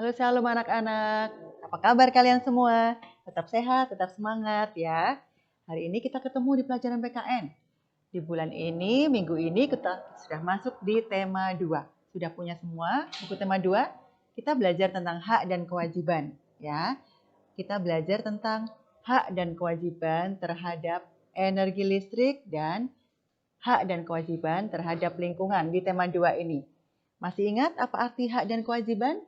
Halo shalom anak-anak, apa kabar kalian semua? Tetap sehat, tetap semangat ya. Hari ini kita ketemu di pelajaran PKN. Di bulan ini, minggu ini kita sudah masuk di tema 2. Sudah punya semua buku tema 2? Kita belajar tentang hak dan kewajiban ya. Kita belajar tentang hak dan kewajiban terhadap energi listrik dan hak dan kewajiban terhadap lingkungan di tema 2 ini. Masih ingat apa arti hak dan kewajiban?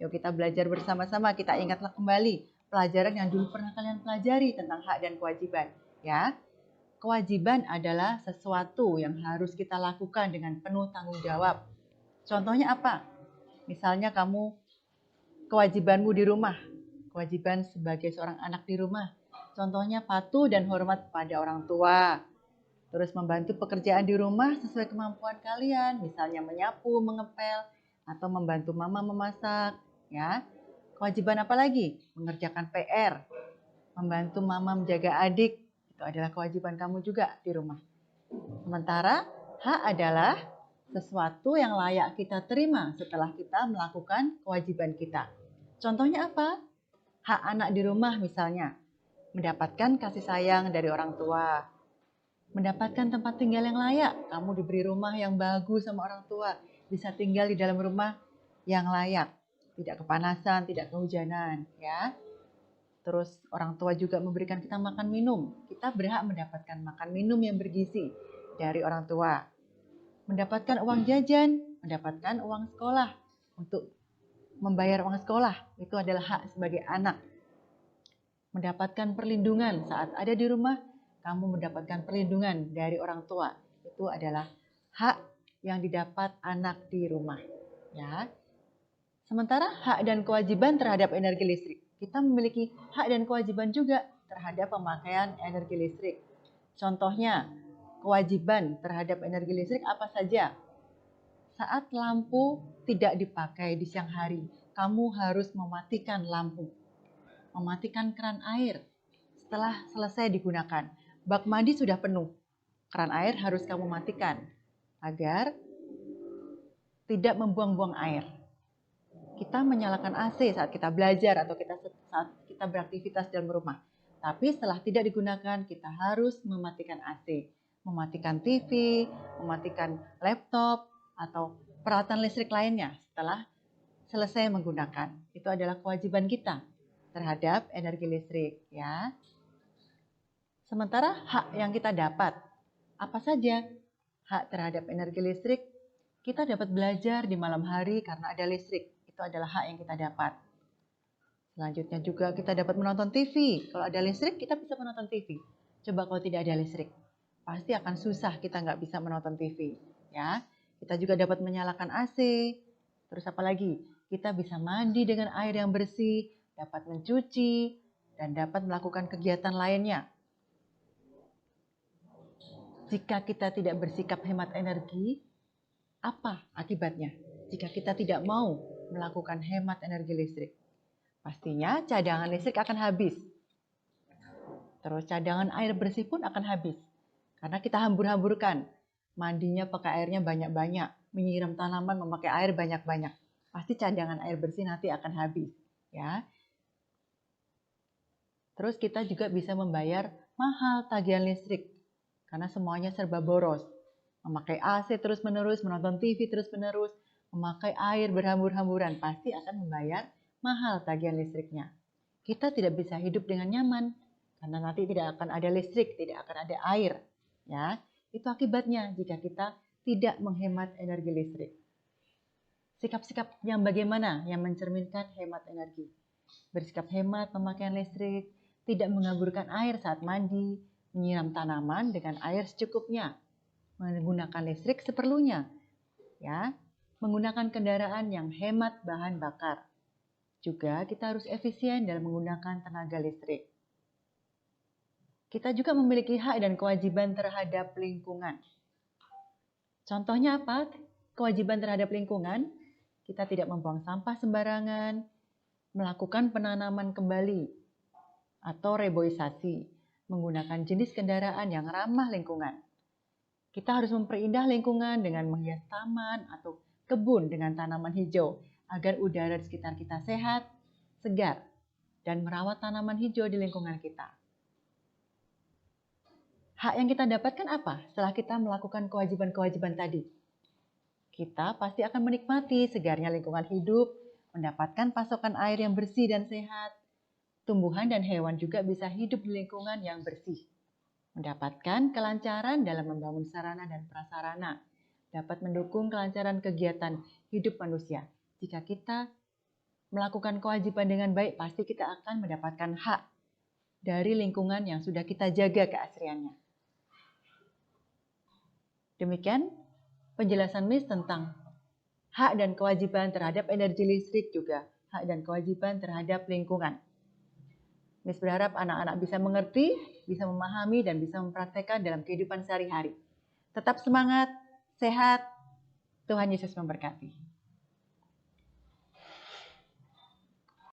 Yuk kita belajar bersama-sama, kita ingatlah kembali pelajaran yang dulu pernah kalian pelajari tentang hak dan kewajiban. Ya, kewajiban adalah sesuatu yang harus kita lakukan dengan penuh tanggung jawab. Contohnya apa? Misalnya kamu kewajibanmu di rumah, kewajiban sebagai seorang anak di rumah. Contohnya patuh dan hormat pada orang tua. Terus membantu pekerjaan di rumah sesuai kemampuan kalian, misalnya menyapu, mengepel, atau membantu mama memasak, ya. Kewajiban apa lagi? Mengerjakan PR, membantu mama menjaga adik, itu adalah kewajiban kamu juga di rumah. Sementara hak adalah sesuatu yang layak kita terima setelah kita melakukan kewajiban kita. Contohnya apa? Hak anak di rumah misalnya, mendapatkan kasih sayang dari orang tua, mendapatkan tempat tinggal yang layak. Kamu diberi rumah yang bagus sama orang tua, bisa tinggal di dalam rumah yang layak, tidak kepanasan, tidak kehujanan, ya. Terus orang tua juga memberikan kita makan minum. Kita berhak mendapatkan makan minum yang bergizi dari orang tua. Mendapatkan uang jajan, mendapatkan uang sekolah untuk membayar uang sekolah, itu adalah hak sebagai anak. Mendapatkan perlindungan saat ada di rumah, kamu mendapatkan perlindungan dari orang tua. Itu adalah hak yang didapat anak di rumah. Ya. Sementara hak dan kewajiban terhadap energi listrik. Kita memiliki hak dan kewajiban juga terhadap pemakaian energi listrik. Contohnya, kewajiban terhadap energi listrik apa saja? Saat lampu tidak dipakai di siang hari, kamu harus mematikan lampu. Mematikan keran air setelah selesai digunakan. Bak mandi sudah penuh. Keran air harus kamu matikan agar tidak membuang-buang air. Kita menyalakan AC saat kita belajar atau saat kita beraktivitas dalam rumah. Tapi setelah tidak digunakan, kita harus mematikan AC, mematikan TV, mematikan laptop atau peralatan listrik lainnya setelah selesai menggunakan. Itu adalah kewajiban kita terhadap energi listrik, ya. Sementara hak yang kita dapat, apa saja? Hak terhadap energi listrik, kita dapat belajar di malam hari karena ada listrik. Itu adalah hak yang kita dapat. Selanjutnya juga kita dapat menonton TV. Kalau ada listrik, kita bisa menonton TV. Coba kalau tidak ada listrik, pasti akan susah kita nggak bisa menonton TV. Ya, kita juga dapat menyalakan AC. Terus apa lagi? Kita bisa mandi dengan air yang bersih, dapat mencuci, dan dapat melakukan kegiatan lainnya. Jika kita tidak bersikap hemat energi, apa akibatnya? Jika kita tidak mau melakukan hemat energi listrik, pastinya cadangan listrik akan habis. Terus cadangan air bersih pun akan habis. Karena kita hambur-hamburkan. Mandinya pakai airnya banyak-banyak. Menyiram tanaman memakai air banyak-banyak. Pasti cadangan air bersih nanti akan habis. Ya. Terus kita juga bisa membayar mahal tagihan listrik. Karena semuanya serba boros. Memakai AC terus-menerus, menonton TV terus-menerus, memakai air berhambur-hamburan, pasti akan membayar mahal tagihan listriknya. Kita tidak bisa hidup dengan nyaman, karena nanti tidak akan ada listrik, tidak akan ada air. Ya, itu akibatnya jika kita tidak menghemat energi listrik. Sikap-sikap yang bagaimana yang mencerminkan hemat energi? Bersikap hemat pemakaian listrik, tidak mengaburkan air saat mandi, menyiram tanaman dengan air secukupnya, menggunakan listrik seperlunya, ya, menggunakan kendaraan yang hemat bahan bakar. Juga kita harus efisien dalam menggunakan tenaga listrik. Kita juga memiliki hak dan kewajiban terhadap lingkungan. Contohnya apa? Kewajiban terhadap lingkungan, kita tidak membuang sampah sembarangan, melakukan penanaman kembali atau reboisasi, menggunakan jenis kendaraan yang ramah lingkungan. Kita harus memperindah lingkungan dengan menghias taman atau kebun dengan tanaman hijau agar udara di sekitar kita sehat, segar, dan merawat tanaman hijau di lingkungan kita. Hak yang kita dapatkan apa setelah kita melakukan kewajiban-kewajiban tadi? Kita pasti akan menikmati segarnya lingkungan hidup, mendapatkan pasokan air yang bersih dan sehat. Tumbuhan dan hewan juga bisa hidup di lingkungan yang bersih. Mendapatkan kelancaran dalam membangun sarana dan prasarana, dapat mendukung kelancaran kegiatan hidup manusia. Jika kita melakukan kewajiban dengan baik, pasti kita akan mendapatkan hak dari lingkungan yang sudah kita jaga keasriannya. Demikian penjelasan Miss tentang hak dan kewajiban terhadap energi listrik, juga hak dan kewajiban terhadap lingkungan. Miss berharap anak-anak bisa mengerti, bisa memahami, dan bisa mempraktekkan dalam kehidupan sehari-hari. Tetap semangat, sehat, Tuhan Yesus memberkati.